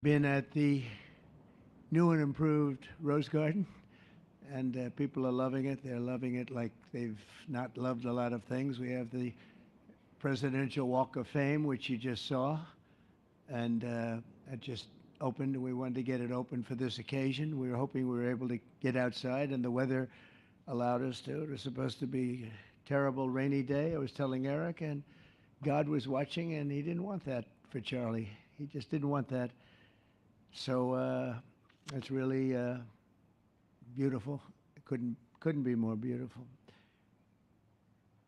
Been at the new and improved Rose Garden, and people are loving it. They're loving it like they've not loved a lot of things. We have the Presidential Walk of Fame, which you just saw, and it just opened. We wanted to get it open for this occasion. We were hoping we were able to get outside, and the weather allowed us to. It was supposed to be a terrible rainy day. I was telling Eric, and God was watching, and He didn't want that for Charlie. He just didn't want that. So it's really beautiful. It couldn't be more beautiful.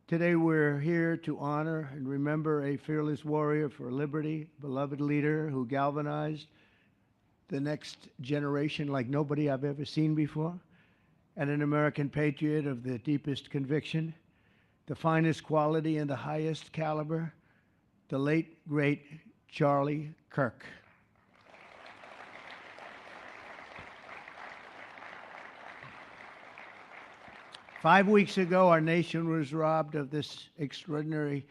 Today we're here to honor and remember a fearless warrior for liberty, beloved leader who galvanized the next generation like nobody I've ever seen before, and an American patriot of the deepest conviction, the finest quality and the highest caliber, the late, great Charlie Kirk. 5 weeks ago, our nation was robbed of this extraordinary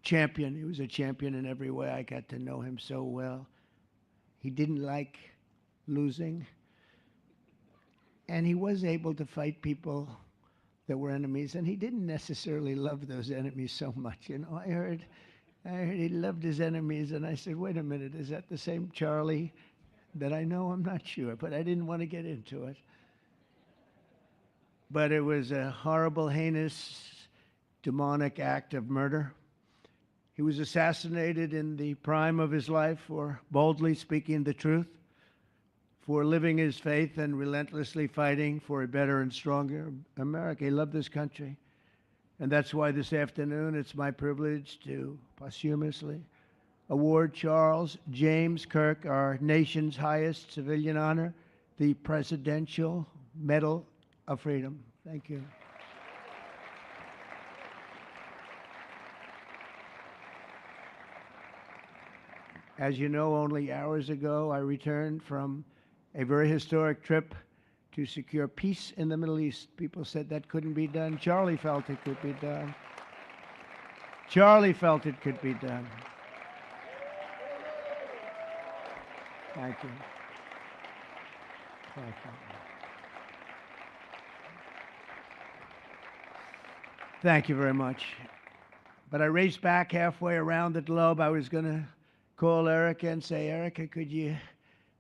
champion. He was a champion in every way. I got to know him so well. He didn't like losing, and he was able to fight people that were enemies, and he didn't necessarily love those enemies so much. I heard he loved his enemies, and I said, wait a minute, is that the same Charlie that I know? I'm not sure, but I didn't want to get into it. But it was a horrible, heinous, demonic act of murder. He was assassinated in the prime of his life for boldly speaking the truth, for living his faith and relentlessly fighting for a better and stronger America. He loved this country. And that's why this afternoon it's my privilege to posthumously award Charles James Kirk our nation's highest civilian honor, the Presidential Medal of Freedom. Thank you. As you know, only hours ago, I returned from a very historic trip to secure peace in the Middle East. People said that couldn't be done. Charlie felt it could be done. Charlie felt it could be done. Thank you. Thank you. Thank you very much. But I raced back halfway around the globe. I was going to call Erica and say, Erica, could you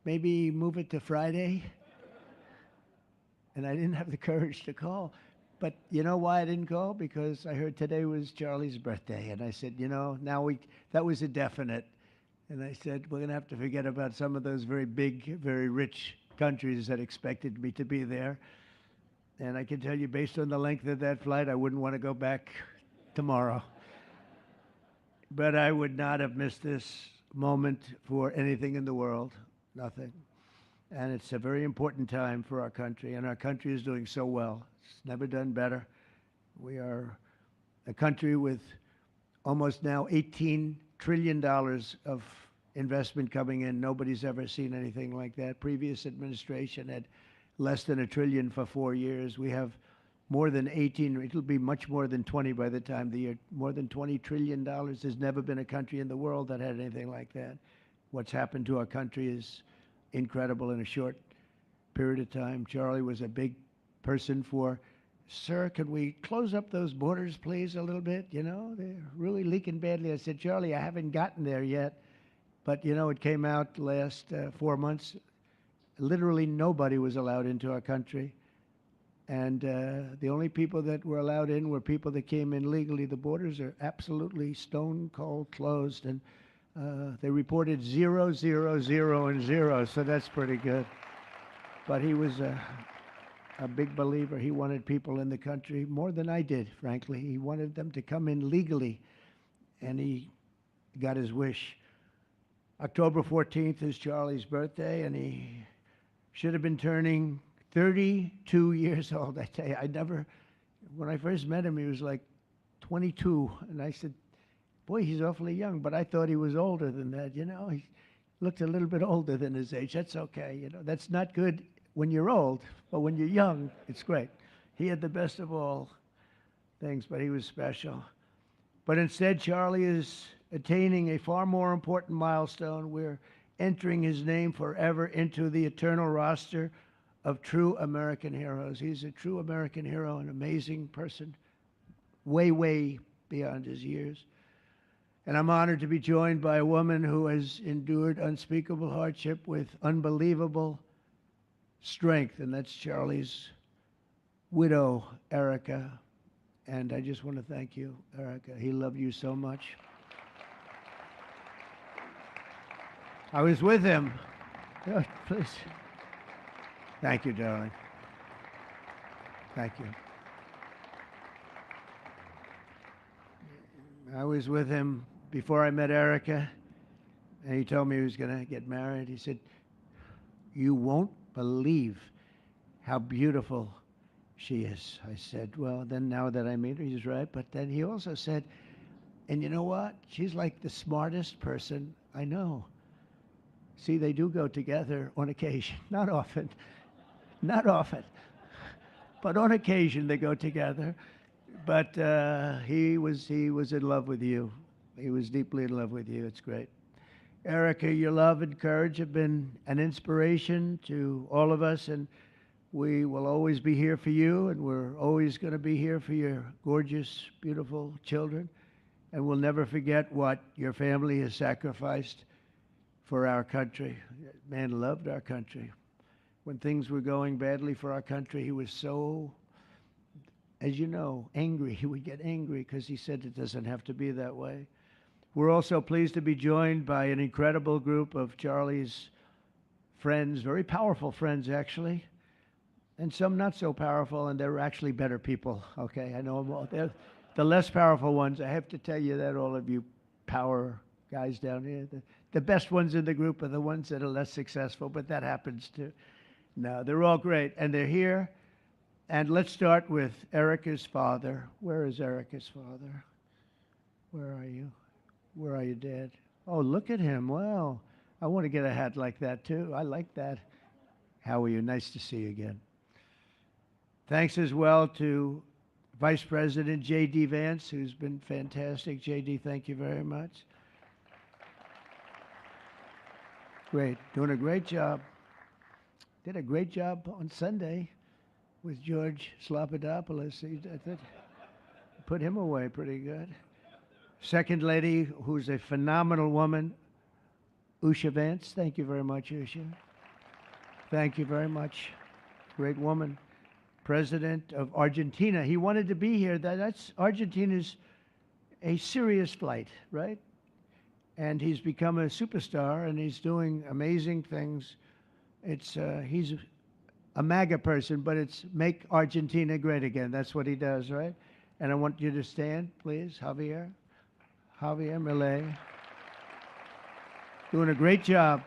maybe move it to Friday? And I didn't have the courage to call. But you know why I didn't call? Because I heard today was Charlie's birthday. And I said, that was a definite. And I said, we're going to have to forget about some of those very big, very rich countries that expected me to be there. And I can tell you, based on the length of that flight, I wouldn't want to go back tomorrow. But I would not have missed this moment for anything in the world, nothing. And it's a very important time for our country, and our country is doing so well. It's never done better. We are a country with almost now $18 trillion of investment coming in. Nobody's ever seen anything like that. Previous administration had less than $1 trillion for 4 years. We have more than 18, it'll be much more than 20 by the time the year, more than $20 trillion. There's never been a country in the world that had anything like that. What's happened to our country is incredible in a short period of time. Charlie was a big person for, sir, could we close up those borders, please, a little bit? They're really leaking badly. I said, Charlie, I haven't gotten there yet. But, it came out last 4 months. Literally nobody was allowed into our country. And the only people that were allowed in were people that came in legally. The borders are absolutely stone cold closed. And they reported 0, 0, 0, and 0. So that's pretty good. But he was a big believer. He wanted people in the country more than I did, frankly. He wanted them to come in legally. And he got his wish. October 14th is Charlie's birthday, and he should have been turning 32 years old. I tell you, when I first met him, he was like 22. And I said, boy, he's awfully young. But I thought he was older than that, He looked a little bit older than his age. That's okay, That's not good when you're old, but when you're young, it's great. He had the best of all things, but he was special. But instead, Charlie is attaining a far more important milestone. We're entering his name forever into the eternal roster of true American heroes. He's a true American hero, an amazing person, way, way beyond his years. And I'm honored to be joined by a woman who has endured unspeakable hardship with unbelievable strength, and that's Charlie's widow, Erica. And I just want to thank you, Erica. He loved you so much. I was with him. Oh, please. Thank you, darling. Thank you. I was with him before I met Erica, and he told me he was going to get married. He said, "You won't believe how beautiful she is." I said, "Well, then now that I meet her, he's right." But then he also said, "And you know what? She's like the smartest person I know." See, they do go together on occasion. Not often. Not often. But on occasion they go together. But he was in love with you. He was deeply in love with you. It's great. Erica, your love and courage have been an inspiration to all of us, and we will always be here for you, and we're always going to be here for your gorgeous, beautiful children. And we'll never forget what your family has sacrificed for our country. Man loved our country. When things were going badly for our country, he was so, as you know, angry. He would get angry because he said it doesn't have to be that way. We're also pleased to be joined by an incredible group of Charlie's friends, very powerful friends, actually, and some not so powerful, and they're actually better people, okay? I know them all. They're the less powerful ones. I have to tell you that, all of you power guys down here. The best ones in the group are the ones that are less successful, but that happens too. No, they're all great, and they're here. And let's start with Erica's father. Where is Erica's father? Where are you? Where are you, Dad? Oh, look at him. Wow. I want to get a hat like that, too. I like that. How are you? Nice to see you again. Thanks as well to Vice President J.D. Vance, who's been fantastic. J.D., thank you very much. Great. Doing a great job. Did a great job on Sunday with George Slopadopoulos. Put him away pretty good. Second lady, who's a phenomenal woman, Usha Vance. Thank you very much, Usha. Thank you very much. Great woman. President of Argentina. He wanted to be here. That's Argentina's a serious flight, right? And he's become a superstar, and he's doing amazing things. He's a MAGA person, but it's make Argentina great again. That's what he does, right? And I want you to stand, please, Javier Milei. Doing a great job.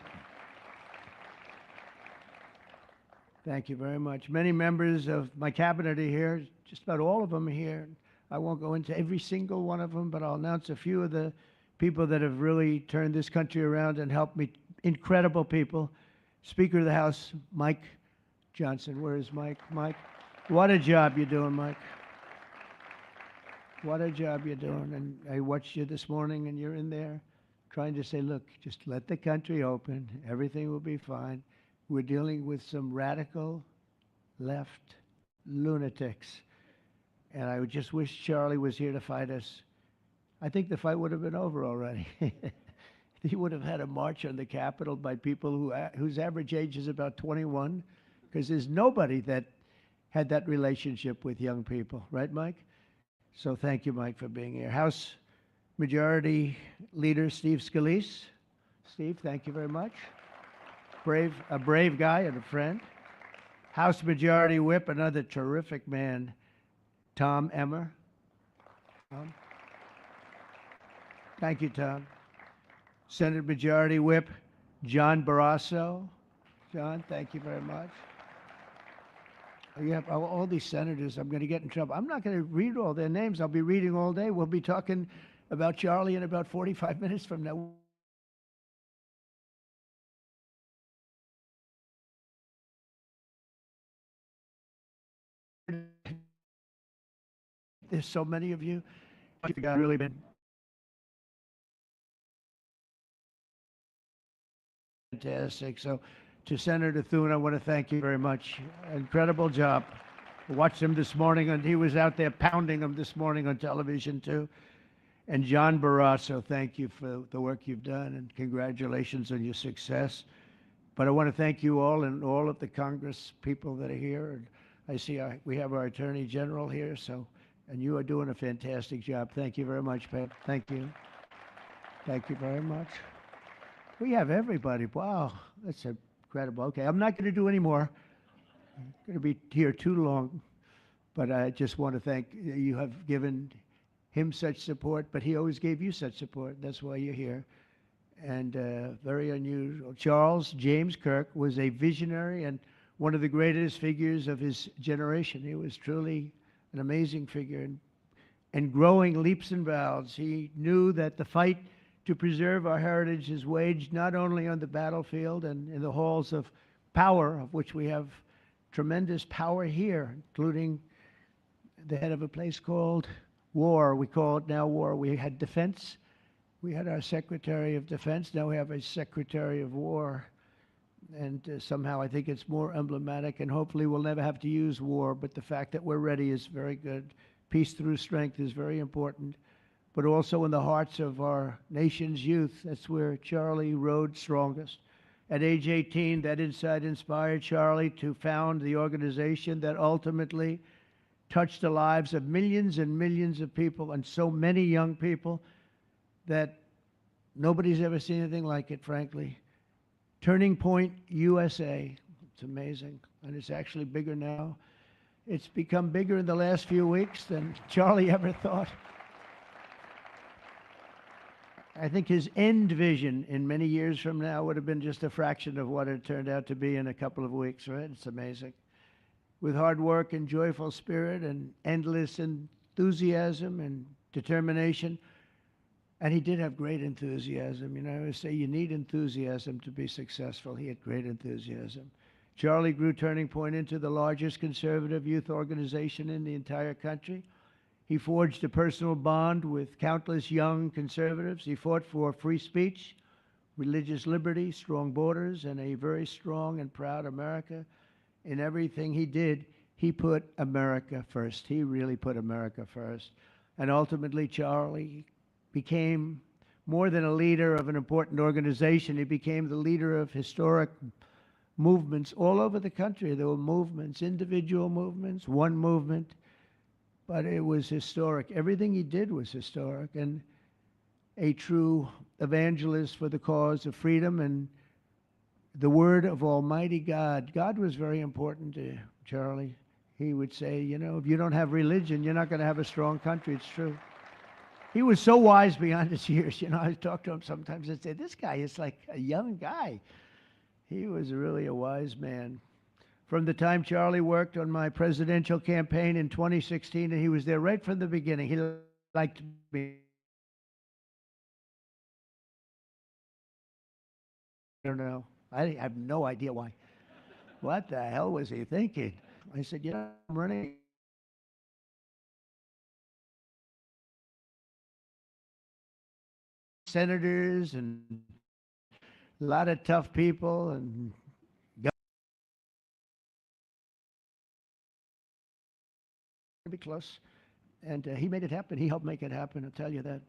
Thank you very much. Many members of my cabinet are here. Just about all of them are here. I won't go into every single one of them, but I'll announce a few of the people that have really turned this country around and helped me. Incredible people. Speaker of the House, Mike Johnson. Where is Mike? Mike, what a job you're doing, Mike. What a job you're doing. And I watched you this morning, and you're in there trying to say, look, just let the country open. Everything will be fine. We're dealing with some radical left lunatics. And I would just wish Charlie was here to fight us. I think the fight would have been over already. He would have had a march on the Capitol by people whose average age is about 21, because there's nobody that had that relationship with young people. Right, Mike? So thank you, Mike, for being here. House Majority Leader Steve Scalise. Steve, thank you very much. A brave guy and a friend. House Majority Whip, another terrific man, Tom Emmer. Tom. Thank you, Tom. Senate Majority Whip, John Barrasso. John, thank you very much. You have all these senators. I'm going to get in trouble. I'm not going to read all their names. I'll be reading all day. We'll be talking about Charlie in about 45 minutes from now. There's so many of you. You've really been fantastic. So to Senator Thune, I want to thank you very much. Incredible job. I watched him this morning, and he was out there pounding them this morning on television, too. And John Barrasso, thank you for the work you've done, and congratulations on your success. But I want to thank you all and all of the Congress people that are here. And I see we have our Attorney General here, and you are doing a fantastic job. Thank you very much, Pat. Thank you. Thank you very much. We have everybody. Wow, that's incredible. Okay, I'm not going to do any more. I'm going to be here too long. But I just want to thank you. Have given him such support, but he always gave you such support. That's why you're here. And very unusual. Charles James Kirk was a visionary and one of the greatest figures of his generation. He was truly an amazing figure and growing leaps and bounds. He knew that the fight to preserve our heritage is waged not only on the battlefield and in the halls of power, of which we have tremendous power here, including the head of a place called war. We call it now war. We had defense. We had our Secretary of Defense. Now we have a Secretary of War. And somehow I think it's more emblematic, and hopefully we'll never have to use war, but the fact that we're ready is very good. Peace through strength is very important, but also in the hearts of our nation's youth. That's where Charlie rode strongest. At age 18, that insight inspired Charlie to found the organization that ultimately touched the lives of millions and millions of people, and so many young people that nobody's ever seen anything like it, frankly. Turning Point USA. It's amazing, and it's actually bigger now. It's become bigger in the last few weeks than Charlie ever thought. I think his end vision in many years from now would have been just a fraction of what it turned out to be in a couple of weeks, right? It's amazing. With hard work and joyful spirit and endless enthusiasm and determination. And he did have great enthusiasm. You know, I always say you need enthusiasm to be successful. He had great enthusiasm. Charlie grew Turning Point into the largest conservative youth organization in the entire country. He forged a personal bond with countless young conservatives. He fought for free speech, religious liberty, strong borders, and a very strong and proud America. In everything he did, he put America first. He really put America first. And ultimately, Charlie became more than a leader of an important organization. He became the leader of historic movements all over the country. There were movements, individual movements, one movement, but it was historic. Everything he did was historic, and a true evangelist for the cause of freedom and the word of Almighty God. God was very important to Charlie. He would say, you know, if you don't have religion, you're not going to have a strong country. It's true. He was so wise beyond his years. You know, I talk to him sometimes and say, this guy is like a young guy. He was really a wise man. From the time Charlie worked on my presidential campaign in 2016, and he was there right from the beginning. He liked me. I don't know. I have no idea why. What the hell was he thinking? I said, you know, I'm running senators and a lot of tough people and be close. And he made it happen. He helped make it happen. I'll tell you that.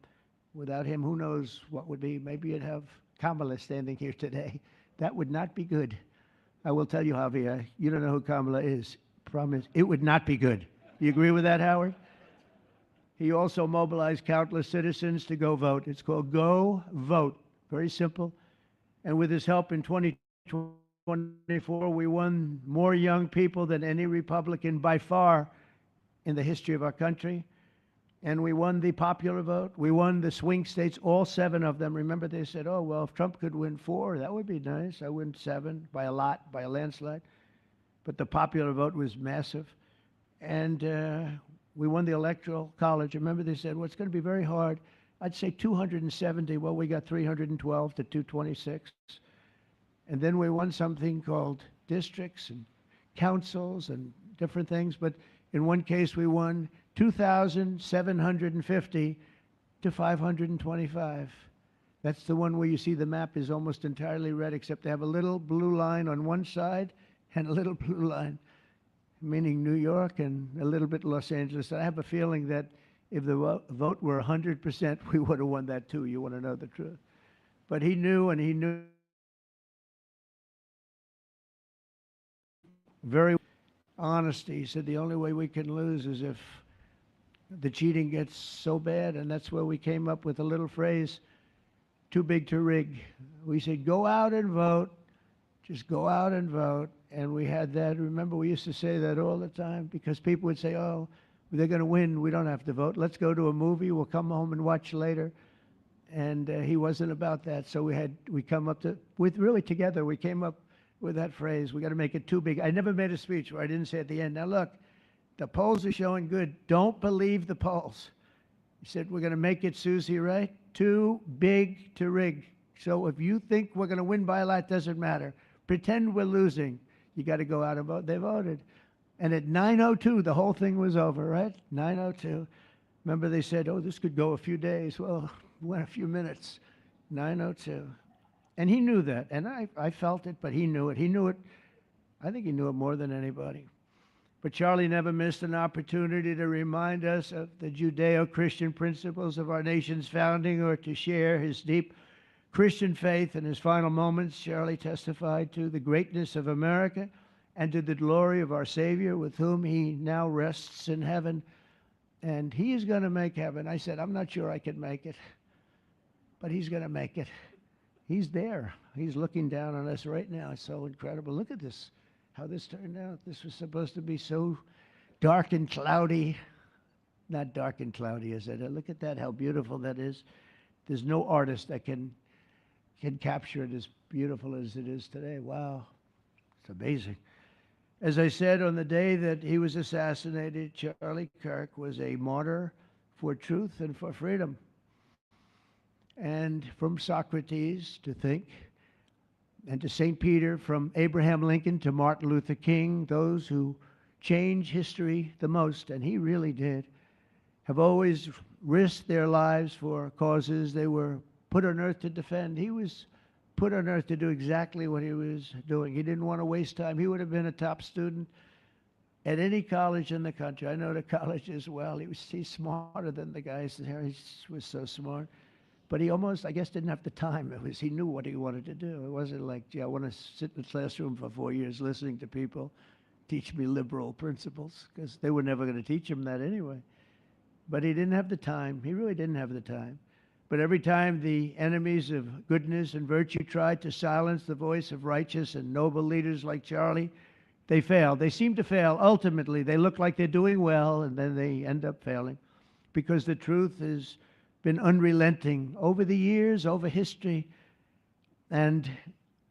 Without him, who knows what would be. Maybe you'd have Kamala standing here today. That would not be good. I will tell you, Javier, you don't know who Kamala is. Promise. It would not be good. You agree with that, Howard? He also mobilized countless citizens to go vote. It's called Go Vote. Very simple. And with his help in 2024, we won more young people than any Republican by far in the history of our country. And we won the popular vote. We won the swing states, all 7 of them. Remember, they said, oh, well, if Trump could win 4, that would be nice. I win 7 by a lot, by a landslide. But the popular vote was massive. And we won the Electoral College. Remember, they said, well, it's going to be very hard. I'd say 270. Well, we got 312 to 226. And then we won something called districts and councils and different things. But in one case, we won 2,750 to 525. That's the one where you see the map is almost entirely red, except they have a little blue line on one side and a little blue line, meaning New York and a little bit Los Angeles. I have a feeling that if the vote were 100%, we would have won that too. You want to know the truth. But he knew, and he knew very honesty. He said the only way we can lose is if the cheating gets so bad, and that's where we came up with a little phrase, too big to rig. We said, go out and vote. Just go out and vote. And we had that. Remember, we used to say that all the time because people would say, oh, they're going to win. We don't have to vote. Let's go to a movie. We'll come home and watch later. And he wasn't about that. So we come up to, with really together, we came up with that phrase. We got to make it too big. I never made a speech where I didn't say at the end, now look, the polls are showing good. Don't believe the polls. He said, we're going to make it, Susie, right? Too big to rig. So if you think we're going to win by a lot, doesn't matter. Pretend we're losing. You got to go out and vote. They voted. And at 9:02, the whole thing was over, right? 9:02. Remember they said, oh, this could go a few days. Well, it went a few minutes. 9:02. And he knew that. And I felt it, but he knew it. He knew it. I think he knew it more than anybody. But Charlie never missed an opportunity to remind us of the Judeo-Christian principles of our nation's founding or to share his deep Christian faith. In his final moments, Charlie testified to the greatness of America and to the glory of our Savior, with whom he now rests in heaven. And he is going to make heaven. I said, I'm not sure I can make it, but he's going to make it. He's there. He's looking down on us right now. It's so incredible. Look at this, how this turned out. This was supposed to be so dark and cloudy. Not dark and cloudy, is it? Look at that, how beautiful that is. There's no artist that can capture it as beautiful as it is today. Wow, it's amazing. As I said, on the day that he was assassinated, Charlie Kirk was a martyr for truth and for freedom. And from Socrates to think, and to St. Peter, from Abraham Lincoln to Martin Luther King, those who change history the most, and he really did, have always risked their lives for causes they were put on earth to defend. He was put on earth to do exactly what he was doing. He didn't want to waste time. He would have been a top student at any college in the country. I know the college as well. He's smarter than the guys there. He was so smart. But he almost, I guess, didn't have the time. He knew what he wanted to do. It wasn't like, gee, I want to sit in the classroom for 4 years listening to people teach me liberal principles, because they were never going to teach him that anyway. But he didn't have the time. He really didn't have the time. But every time the enemies of goodness and virtue tried to silence the voice of righteous and noble leaders like Charlie, they failed. They seem to fail. Ultimately, they look like they're doing well, and then they end up failing, because the truth has been unrelenting over the years, over history. And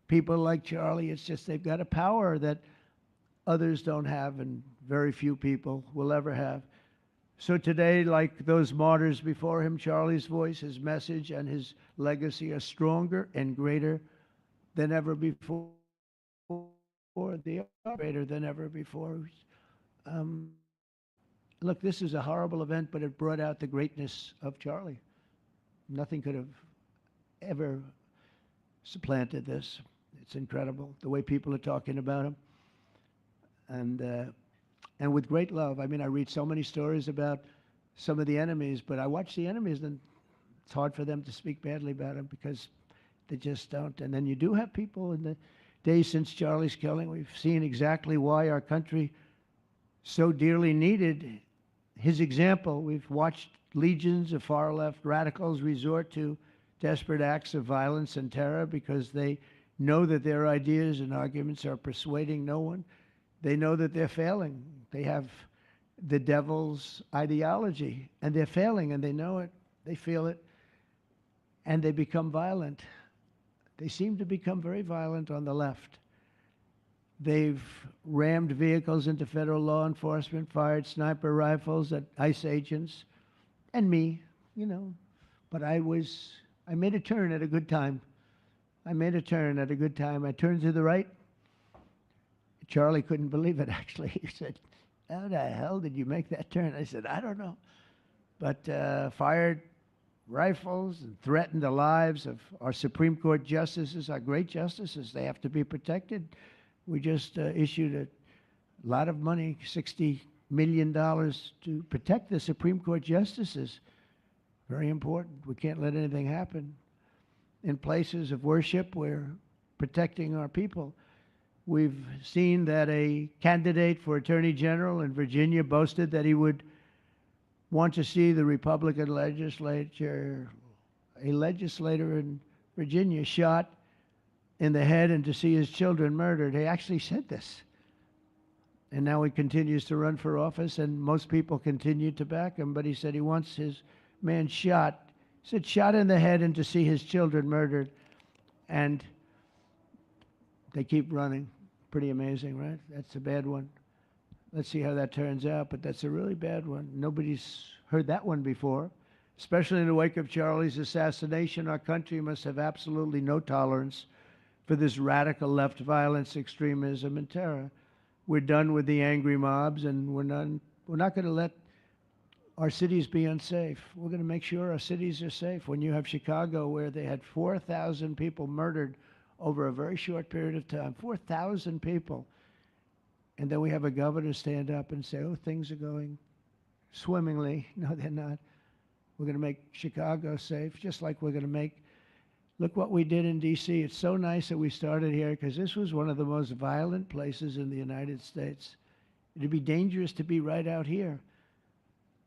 people like Charlie, it's just they've got a power that others don't have, and very few people will ever have. So today, like those martyrs before him, Charlie's voice, his message, and his legacy are stronger and greater than ever before. They are greater than ever before. Look, this is a horrible event, but it brought out the greatness of Charlie. Nothing could have ever supplanted this. It's incredible, the way people are talking about him. And with great love. I mean, I read so many stories about some of the enemies, but I watch the enemies, and it's hard for them to speak badly about him because they just don't. And then you do have people in the days since Charlie's killing. We've seen exactly why our country so dearly needed his example. We've watched legions of far-left radicals resort to desperate acts of violence and terror because they know that their ideas and arguments are persuading no one. They know that they're failing. They have the devil's ideology, and they're failing, and they know it. They feel it, and they become violent. They seem to become very violent on the left. They've rammed vehicles into federal law enforcement, fired sniper rifles at ICE agents, and me, you know. But I made a turn at a good time. I made a turn at a good time. I turned to the right. Charlie couldn't believe it, actually. He said, how the hell did you make that turn? I said, I don't know. But fired rifles and threaten the lives of our Supreme Court justices, our great justices. They have to be protected. We just issued a lot of money, $60 million, to protect the Supreme Court justices. Very important. We can't let anything happen. In places of worship, we're protecting our people. We've seen that a candidate for Attorney General in Virginia boasted that he would want to see the Republican legislature, a legislator in Virginia, shot in the head and to see his children murdered. He actually said this. And now he continues to run for office, and most people continue to back him, but he said he wants his man shot. He said shot in the head and to see his children murdered. And they keep running. Pretty amazing, right? That's a bad one. Let's see how that turns out, but that's a really bad one. Nobody's heard that one before. Especially in the wake of Charlie's assassination, our country must have absolutely no tolerance for this radical left violence, extremism, and terror. We're done with the angry mobs, and we're not going to let our cities be unsafe. We're going to make sure our cities are safe. When you have Chicago, where they had 4,000 people murdered over a very short period of time, 4,000 people, and then we have a governor stand up and say, oh, things are going swimmingly. No, they're not. We're going to make Chicago safe, just like we're going to make, look what we did in D.C. It's so nice that we started here, because this was one of the most violent places in the United States. It'd be dangerous to be right out here.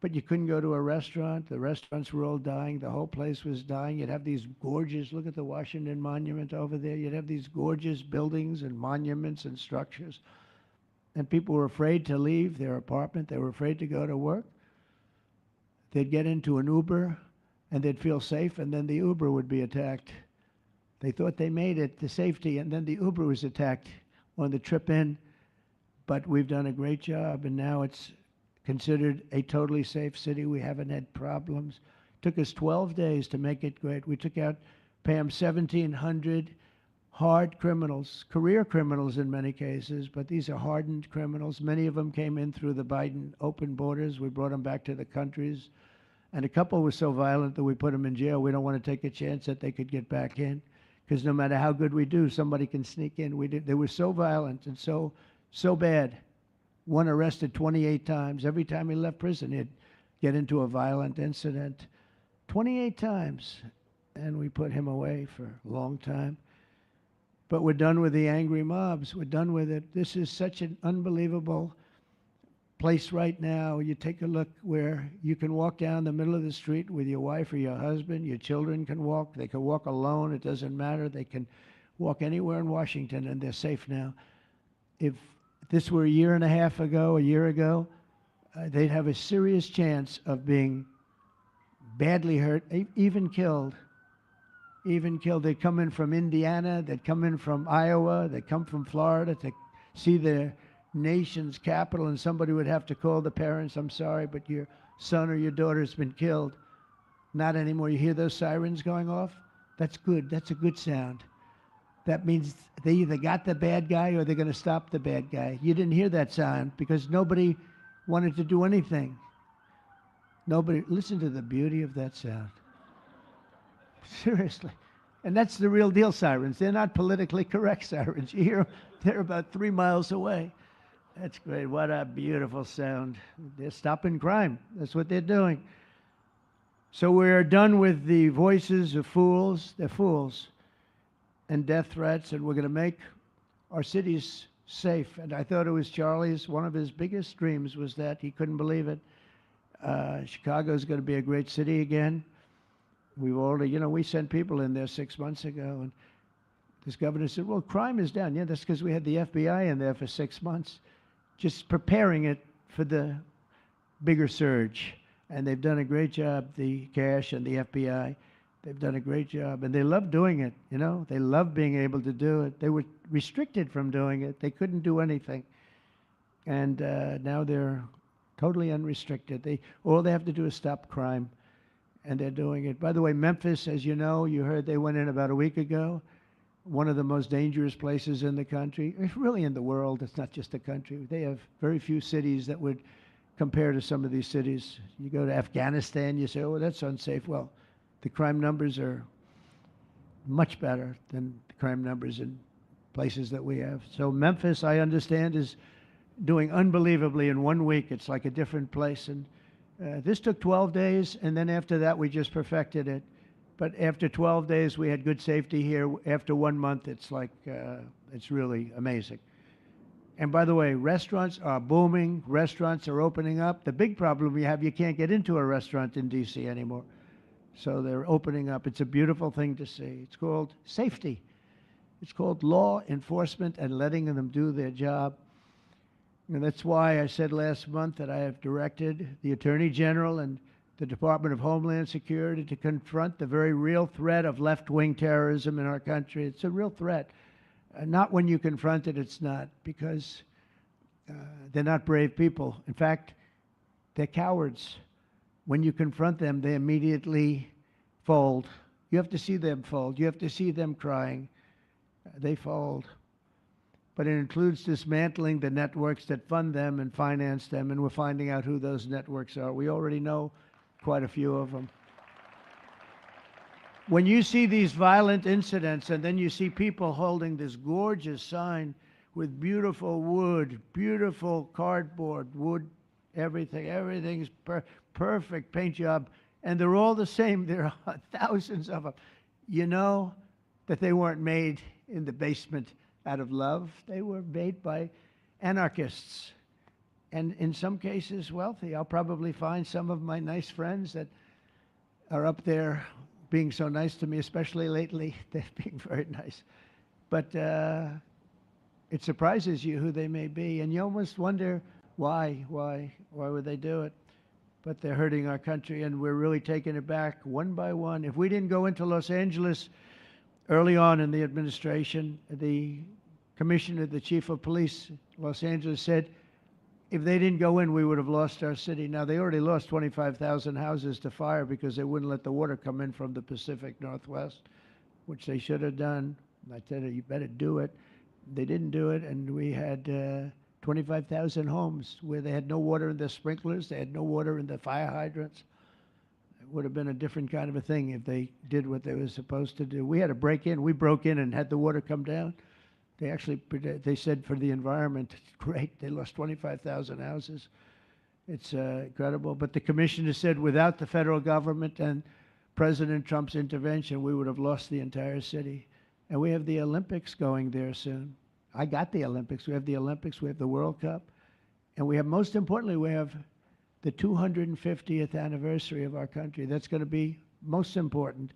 But you couldn't go to a restaurant. The restaurants were all dying. The whole place was dying. You'd have these gorgeous, look at the Washington Monument over there. You'd have these gorgeous buildings and monuments and structures. And people were afraid to leave their apartment. They were afraid to go to work. They'd get into an Uber, and they'd feel safe, and then the Uber would be attacked. They thought they made it to safety, and then the Uber was attacked on the trip in. But we've done a great job, and now it's considered a totally safe city. We haven't had problems. It took us 12 days to make it great. We took out, Pam, 1,700 hard criminals, career criminals in many cases, but these are hardened criminals. Many of them came in through the Biden open borders. We brought them back to the countries. And a couple were so violent that we put them in jail. We don't want to take a chance that they could get back in, because no matter how good we do, somebody can sneak in. They were so violent and so bad. One arrested 28 times. Every time he left prison, he'd get into a violent incident. 28 times. And we put him away for a long time. But we're done with the angry mobs. We're done with it. This is such an unbelievable place right now. You take a look where you can walk down the middle of the street with your wife or your husband. Your children can walk. They can walk alone. It doesn't matter. They can walk anywhere in Washington, and they're safe now. If this were a year ago, they'd have a serious chance of being badly hurt, even killed. They'd come in from Indiana, they'd come in from Iowa, they'd come from Florida to see their nation's capital, and somebody would have to call the parents, I'm sorry, but your son or your daughter's been killed. Not anymore. You hear those sirens going off? That's good. That's a good sound. That means they either got the bad guy or they're going to stop the bad guy. You didn't hear that sound because nobody wanted to do anything. Nobody, listen to the beauty of that sound. Seriously. And that's the real deal sirens. They're not politically correct sirens. You hear them, they're about 3 miles away. That's great. What a beautiful sound. They're stopping crime. That's what they're doing. So we're done with the voices of fools. They're fools. And death threats, and we're going to make our cities safe. And I thought it was Charlie's, one of his biggest dreams was that he couldn't believe it. Chicago's going to be a great city again. We've already, we sent people in there 6 months ago, and this governor said, well, crime is down. Yeah, that's because we had the FBI in there for 6 months, just preparing it for the bigger surge. And they've done a great job, the cash and the FBI. They've done a great job, and they love doing it, They love being able to do it. They were restricted from doing it. They couldn't do anything. And now they're totally unrestricted. All they have to do is stop crime, and they're doing it. By the way, Memphis, as you know, you heard they went in about a week ago, one of the most dangerous places in the country. It's really in the world. It's not just the country. They have very few cities that would compare to some of these cities. You go to Afghanistan, you say, oh, that's unsafe. Well, the crime numbers are much better than the crime numbers in places that we have. So Memphis, I understand, is doing unbelievably in 1 week. It's like a different place. And this took 12 days, and then after that, we just perfected it. But after 12 days, we had good safety here. After 1 month, it's like, it's really amazing. And by the way, restaurants are booming. Restaurants are opening up. The big problem we have, you can't get into a restaurant in D.C. anymore. So they're opening up. It's a beautiful thing to see. It's called safety. It's called law enforcement and letting them do their job. And that's why I said last month that I have directed the Attorney General and the Department of Homeland Security to confront the very real threat of left-wing terrorism in our country. It's a real threat. Not when you confront it, it's not, because they're not brave people. In fact, they're cowards. When you confront them, they immediately fold. You have to see them fold. You have to see them crying. They fold. But it includes dismantling the networks that fund them and finance them, and we're finding out who those networks are. We already know quite a few of them. When you see these violent incidents and then you see people holding this gorgeous sign with beautiful wood, beautiful cardboard, wood, everything's perfect paint job, and they're all the same. There are thousands of them. You know that they weren't made in the basement out of love. They were made by anarchists, and in some cases wealthy. I'll probably find some of my nice friends that are up there being so nice to me, especially lately. They're being very nice. But it surprises you who they may be, and you almost wonder why would they do it? But they're hurting our country, and we're really taking it back one by one. If we didn't go into Los Angeles early on in the administration, the commissioner, the chief of police, Los Angeles, said if they didn't go in, we would have lost our city. Now, they already lost 25,000 houses to fire because they wouldn't let the water come in from the Pacific Northwest, which they should have done. I said, you better do it. They didn't do it, and we had 25,000 homes where they had no water in their sprinklers, they had no water in the fire hydrants. It would have been a different kind of a thing if they did what they were supposed to do. We had to break in. We broke in and had the water come down. They actually, they said for the environment, great, they lost 25,000 houses. It's incredible. But the commissioner said without the federal government and President Trump's intervention, we would have lost the entire city. And we have the Olympics going there soon. I got the Olympics. We have the Olympics. We have the World Cup. And we have, most importantly, we have the 250th anniversary of our country. That's going to be most important.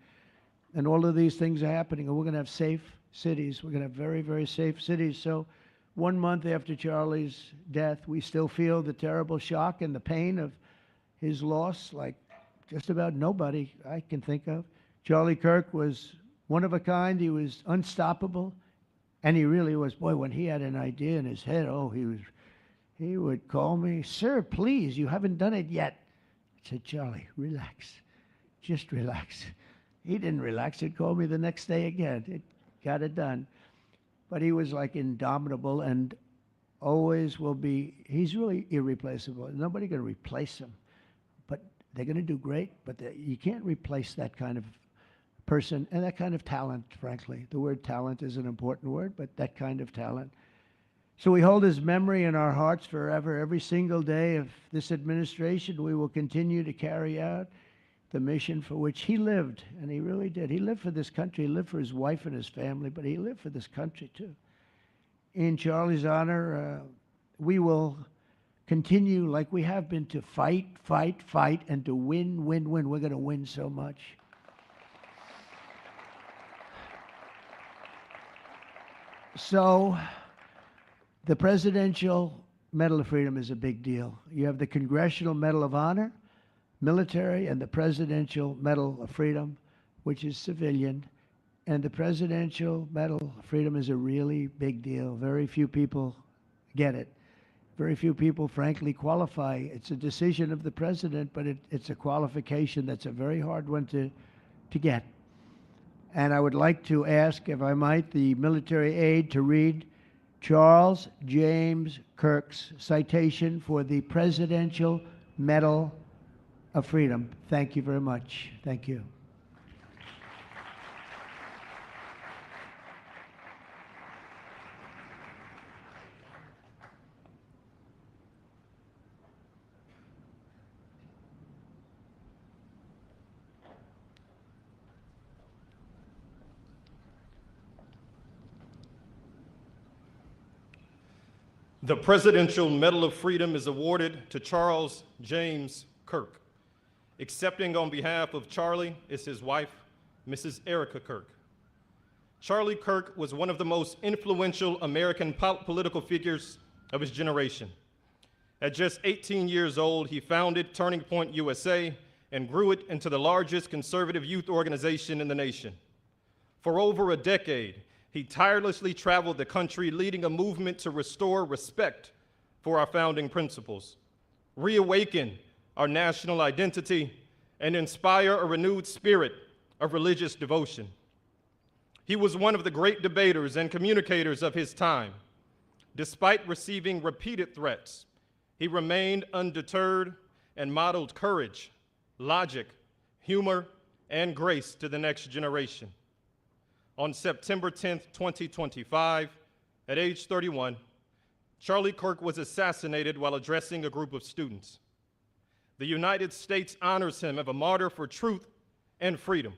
And all of these things are happening. And we're going to have safe cities. We're going to have very, very safe cities. So 1 month after Charlie's death, we still feel the terrible shock and the pain of his loss, like just about nobody I can think of. Charlie Kirk was one of a kind. He was unstoppable. And he really was. Boy, when he had an idea in his head, oh, he would call me, sir, please, you haven't done it yet. I said, Charlie, relax. Just relax. He didn't relax. He'd call me the next day again. It got it done. But he was like indomitable and always will be. He's really irreplaceable. Nobody going to replace him. But they're going to do great. But you can't replace that kind of person and that kind of talent, frankly. The word talent is an important word, but that kind of talent. So we hold his memory in our hearts forever. Every single day of this administration, we will continue to carry out the mission for which he lived, and he really did. He lived for this country. He lived for his wife and his family, but he lived for this country, too. In Charlie's honor, we will continue like we have been to fight, fight, fight, and to win, win, win. We're going to win so much. So the Presidential Medal of Freedom is a big deal. You have the Congressional Medal of Honor, military, and the Presidential Medal of Freedom, which is civilian. And the Presidential Medal of Freedom is a really big deal. Very few people get it. Very few people, frankly, qualify. It's a decision of the president, but it's a qualification that's a very hard one to get. And I would like to ask, if I might, the military aide to read Charles James Kirk's citation for the Presidential Medal of Freedom. Thank you very much. Thank you. The Presidential Medal of Freedom is awarded to Charles James Kirk. Accepting on behalf of Charlie is his wife, Mrs. Erica Kirk. Charlie Kirk was one of the most influential American political figures of his generation. At just 18 years old, he founded Turning Point USA and grew it into the largest conservative youth organization in the nation. For over a decade, he tirelessly traveled the country leading a movement to restore respect for our founding principles, reawaken our national identity, and inspire a renewed spirit of religious devotion. He was one of the great debaters and communicators of his time. Despite receiving repeated threats, he remained undeterred and modeled courage, logic, humor, and grace to the next generation. On September 10th, 2025, at age 31, Charlie Kirk was assassinated while addressing a group of students. The United States honors him as a martyr for truth and freedom.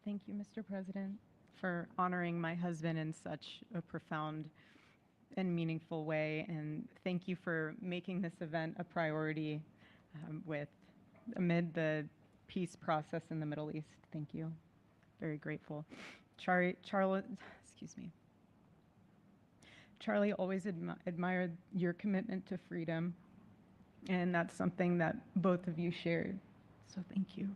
Thank you, Mr. President, for honoring my husband in such a profound and meaningful way. And thank you for making this event a priority amid the peace process in the Middle East. Thank you. Very grateful. Charlie always admired your commitment to freedom, and that's something that both of you shared. So thank you.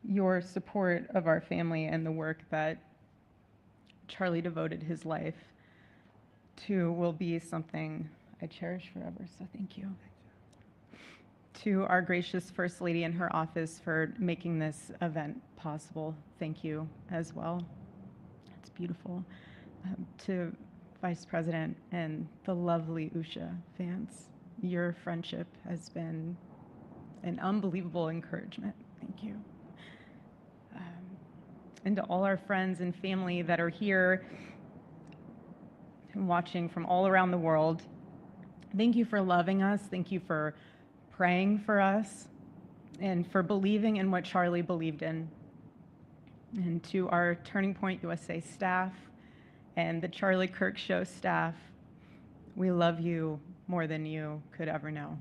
Your support of our family and the work that Charlie devoted his life to will be something I cherish forever, so thank you. To our gracious First Lady and her office for making this event possible, thank you as well. It's beautiful. To Vice President and the lovely Usha Vance, your friendship has been an unbelievable encouragement. Thank you. And to all our friends and family that are here and watching from all around the world, thank you for loving us. Thank you for praying for us and for believing in what Charlie believed in. And to our Turning Point USA staff and the Charlie Kirk Show staff, we love you more than you could ever know.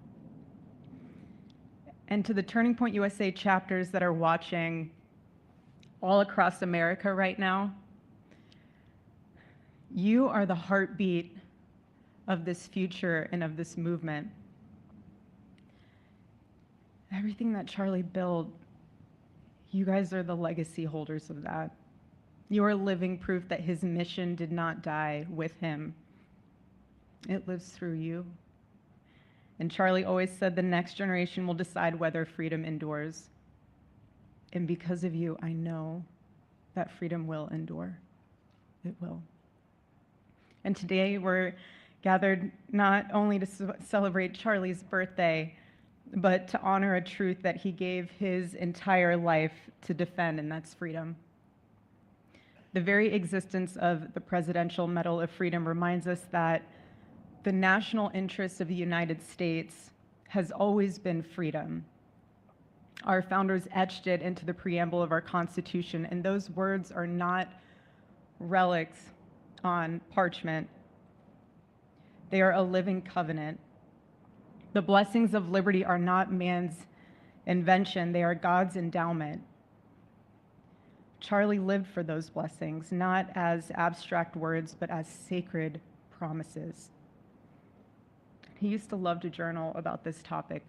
And to the Turning Point USA chapters that are watching all across America right now, you are the heartbeat of this future and of this movement. Everything that Charlie built, you guys are the legacy holders of that. You are living proof that his mission did not die with him. It lives through you. And Charlie always said the next generation will decide whether freedom endures. And because of you, I know that freedom will endure. It will. And today we're gathered not only to celebrate Charlie's birthday, but to honor a truth that he gave his entire life to defend, and that's freedom. The very existence of the Presidential Medal of Freedom reminds us that the national interest of the United States has always been freedom. Our founders etched it into the preamble of our Constitution, and those words are not relics on parchment. They are a living covenant. The blessings of liberty are not man's invention, they are God's endowment. Charlie lived for those blessings, not as abstract words, but as sacred promises. He used to love to journal about this topic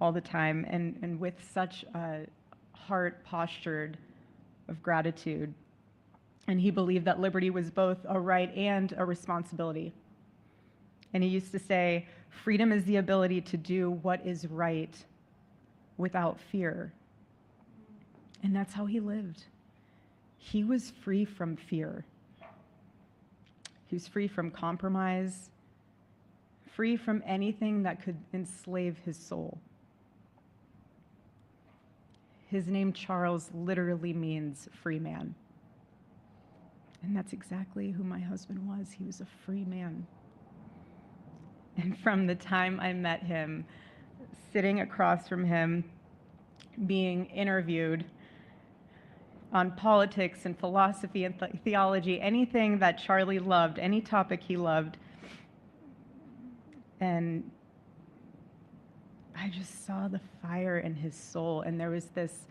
all the time, and with such a heart postured of gratitude. And he believed that liberty was both a right and a responsibility. And he used to say, freedom is the ability to do what is right without fear. And that's how he lived. He was free from fear. He was free from compromise, free from anything that could enslave his soul. His name, Charles, literally means free man. And that's exactly who my husband was. He was a free man. And from the time I met him, sitting across from him, being interviewed on politics and philosophy and theology, anything that Charlie loved, any topic he loved, and I just saw the fire in his soul, and there was this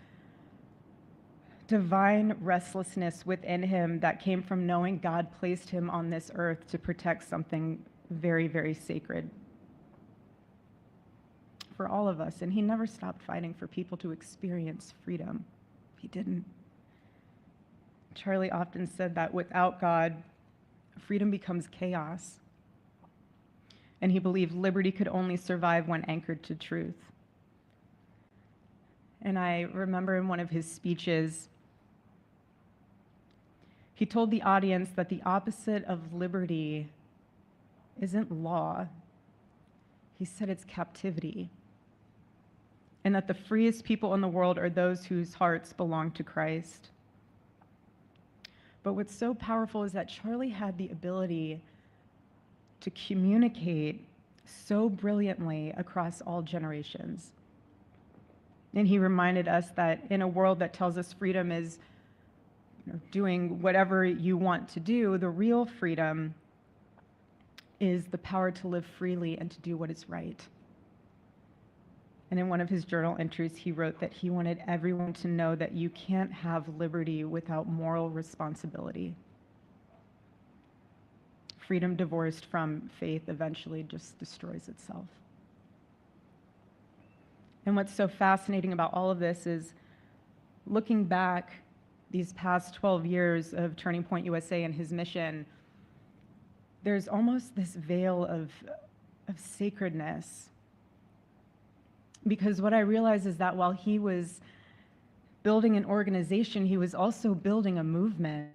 divine restlessness within him that came from knowing God placed him on this earth to protect something very, very sacred for all of us. And he never stopped fighting for people to experience freedom. He didn't. Charlie often said that without God, freedom becomes chaos. And he believed liberty could only survive when anchored to truth. And I remember in one of his speeches, he told the audience that the opposite of liberty isn't law. He said it's captivity. And that the freest people in the world are those whose hearts belong to Christ. But what's so powerful is that Charlie had the ability to communicate so brilliantly across all generations. And he reminded us that in a world that tells us freedom is doing whatever you want to do, the real freedom is the power to live freely and to do what is right. And in one of his journal entries, he wrote that he wanted everyone to know that you can't have liberty without moral responsibility. Freedom divorced from faith eventually just destroys itself. And what's so fascinating about all of this is looking back these past 12 years of Turning Point USA and his mission, there's almost this veil of sacredness. Because what I realize is that while he was building an organization, he was also building a movement.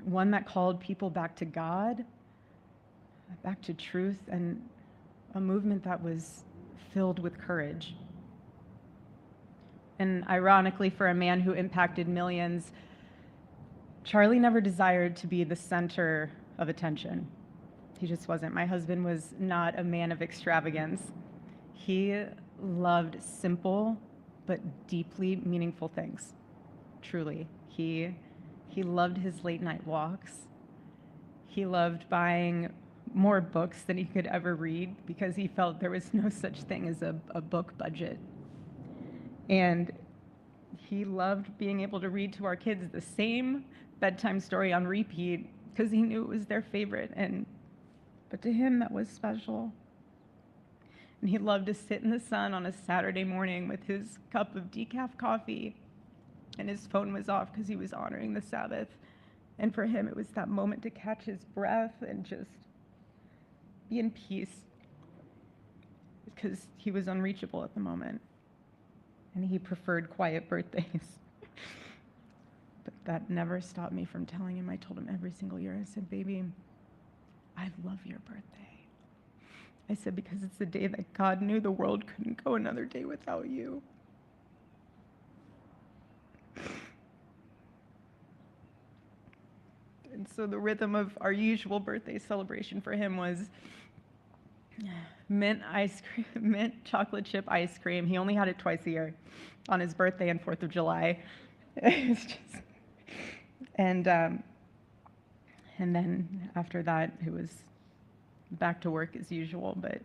One that called people back to God, back to truth, and a movement that was filled with courage. And ironically, for a man who impacted millions, Charlie never desired to be the center of attention. He just wasn't. My husband was not a man of extravagance. He loved simple but deeply meaningful things, truly. He loved his late night walks. He loved buying more books than he could ever read because he felt there was no such thing as a book budget. And he loved being able to read to our kids the same bedtime story on repeat because he knew it was their favorite. But to him, that was special. And he loved to sit in the sun on a Saturday morning with his cup of decaf coffee, and his phone was off because he was honoring the Sabbath. And for him, it was that moment to catch his breath and just be in peace because he was unreachable at the moment. And he preferred quiet birthdays. But that never stopped me from telling him. I told him every single year, I said, baby, I love your birthday. I said, because it's the day that God knew the world couldn't go another day without you. And so the rhythm of our usual birthday celebration for him was mint ice cream, mint chocolate chip ice cream. He only had it twice a year, on his birthday and 4th of July. It's just, and then after that, it was back to work as usual. But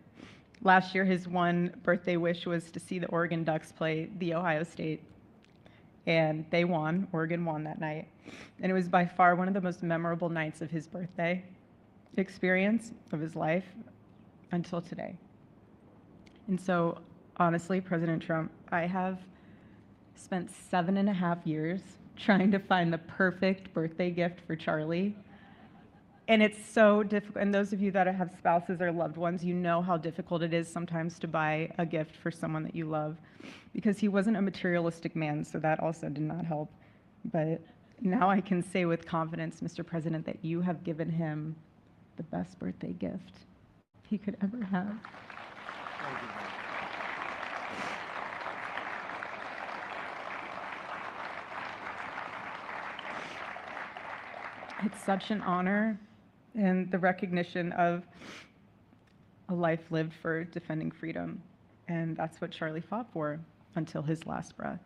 last year, his one birthday wish was to see the Oregon Ducks play the Ohio State. And they won. Oregon won that night. And it was by far one of the most memorable nights of his birthday experience of his life until today. And so, honestly, President Trump, I have spent 7.5 years trying to find the perfect birthday gift for Charlie. And it's so difficult. And those of you that have spouses or loved ones, you know how difficult it is sometimes to buy a gift for someone that you love, because he wasn't a materialistic man, so that also did not help. But now I can say with confidence, Mr. President, that you have given him the best birthday gift he could ever have. It's such an honor and the recognition of a life lived for defending freedom. And that's what Charlie fought for until his last breath.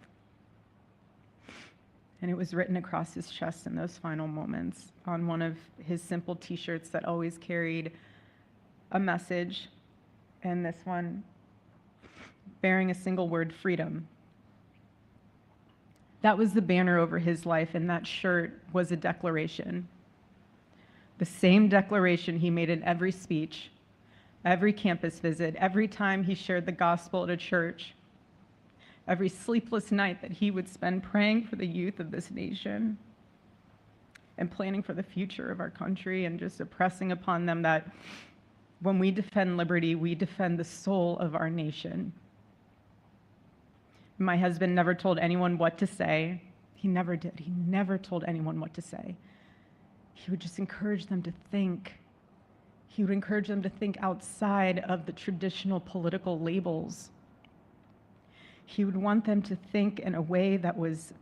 And it was written across his chest in those final moments on one of his simple t-shirts that always carried a message, and this one bearing a single word, freedom. That was the banner over his life, and that shirt was a declaration. The same declaration he made in every speech, every campus visit, every time he shared the gospel at a church, every sleepless night that he would spend praying for the youth of this nation and planning for the future of our country, and just impressing upon them that when we defend liberty, we defend the soul of our nation. My husband never told anyone what to say. He never did. He never told anyone what to say. He would just encourage them to think. He would encourage them to think outside of the traditional political labels. He would want them to think in a way that was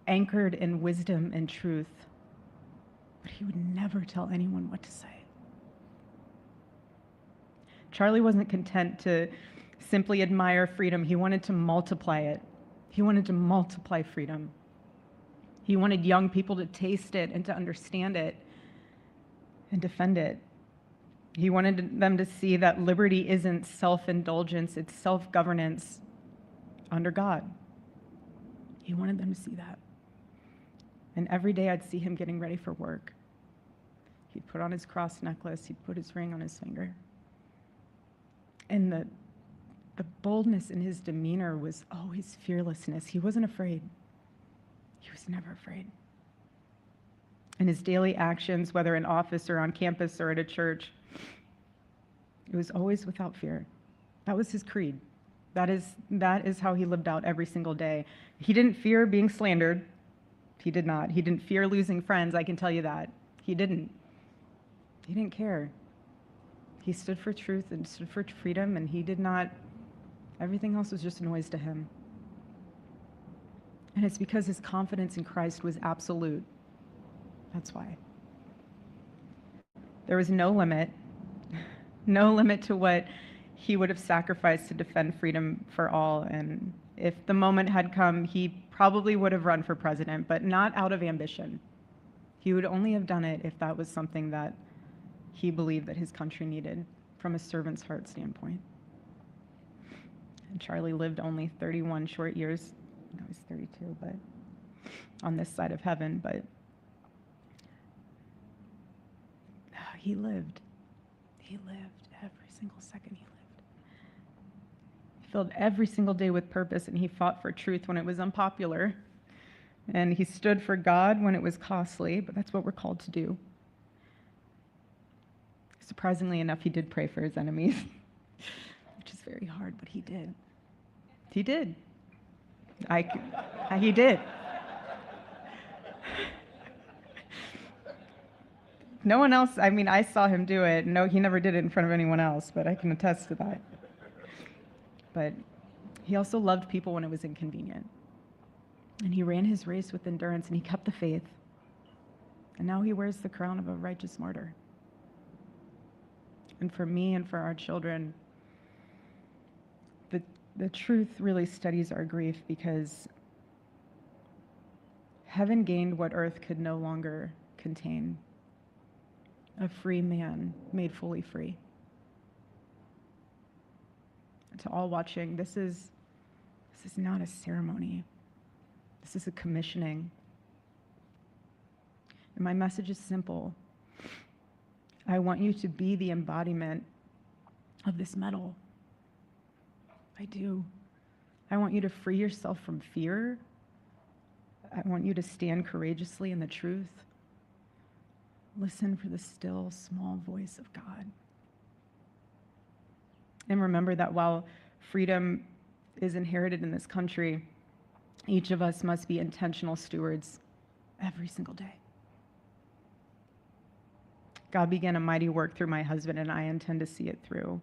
anchored in wisdom and truth. But he would never tell anyone what to say. Charlie wasn't content to simply admire freedom. He wanted to multiply it. He wanted to multiply freedom. He wanted young people to taste it and to understand it and defend it. He wanted them to see that liberty isn't self-indulgence, it's self-governance under God. He wanted them to see that. And every day I'd see him getting ready for work. He'd put on his cross necklace, he'd put his ring on his finger. And the boldness in his demeanor was always fearlessness. He wasn't afraid. He was never afraid. In his daily actions, whether in office or on campus or at a church, it was always without fear. That was his creed. That is how he lived out every single day. He didn't fear being slandered. He did not. He didn't fear losing friends, I can tell you that. He didn't. He didn't care. He stood for truth and stood for freedom, and he did not, everything else was just noise to him. And it's because his confidence in Christ was absolute. That's why. There was no limit to what he would have sacrificed to defend freedom for all. And if the moment had come, he probably would have run for president, but not out of ambition. He would only have done it if that was something that he believed that his country needed from a servant's heart standpoint. And Charlie lived only 31 short years. No, he's 32, but on this side of heaven, but he lived. He lived every single second he lived. He filled every single day with purpose, and he fought for truth when it was unpopular. And he stood for God when it was costly, but that's what we're called to do. Surprisingly enough, he did pray for his enemies, which is very hard, but he did. He did. He did. No one else, I mean, I saw him do it. No, he never did it in front of anyone else, but I can attest to that. But he also loved people when it was inconvenient. And he ran his race with endurance, and he kept the faith. And now he wears the crown of a righteous martyr. And for me and for our children, the truth really steadies our grief, because heaven gained what earth could no longer contain: a free man made fully free. to all watching, this is not a ceremony. This is a commissioning. And my message is simple. I want you to be the embodiment of this medal. I do. I want you to free yourself from fear. I want you to stand courageously in the truth. Listen for the still, small voice of God. And remember that while freedom is inherited in this country, each of us must be intentional stewards every single day. God began a mighty work through my husband, and I intend to see it through.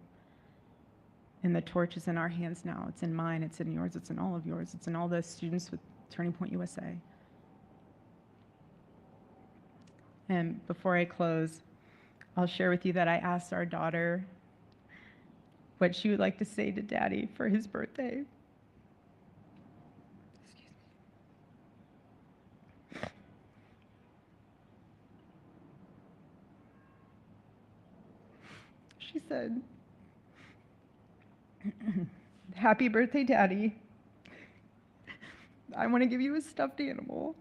And the torch is in our hands now. It's in mine, it's in yours, it's in all of yours, it's in all the students with Turning Point USA. And before I close, I'll share with you that I asked our daughter what she would like to say to Daddy for his birthday. Excuse me. She said, "Happy birthday, Daddy. I want to give you a stuffed animal.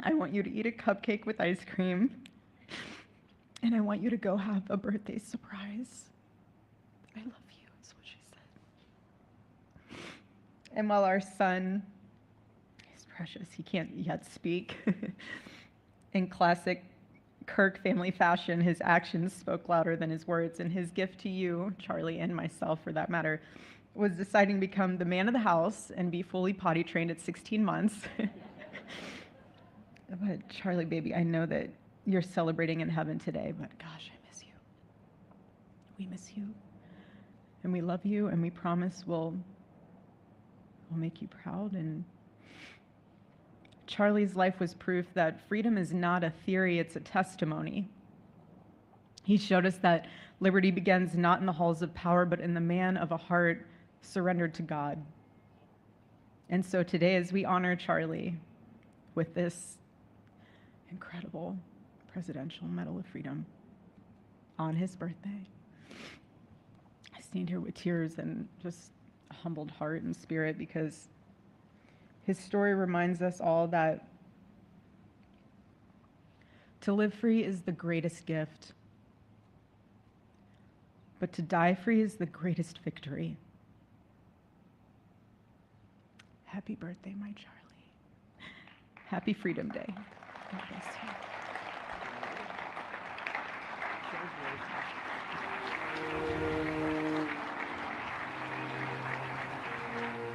I want you to eat a cupcake with ice cream, and I want you to go have a birthday surprise. I love you," is what she said. And while our son is precious, he can't yet speak, in classic Kirk family fashion, his actions spoke louder than his words, and his gift to you, Charlie, and myself for that matter, was deciding to become the man of the house and be fully potty trained at 16 months. But Charlie, baby, I know that you're celebrating in heaven today, but gosh, I miss you. We miss you. And we love you, and we promise we'll make you proud. And Charlie's life was proof that freedom is not a theory, it's a testimony. He showed us that liberty begins not in the halls of power, but in the man of a heart surrendered to God. And so today, as we honor Charlie with this incredible Presidential Medal of Freedom on his birthday, I stand here with tears and just a humbled heart and spirit, because his story reminds us all that to live free is the greatest gift, but to die free is the greatest victory. Happy birthday, my Charlie. Happy Freedom Day. God bless you.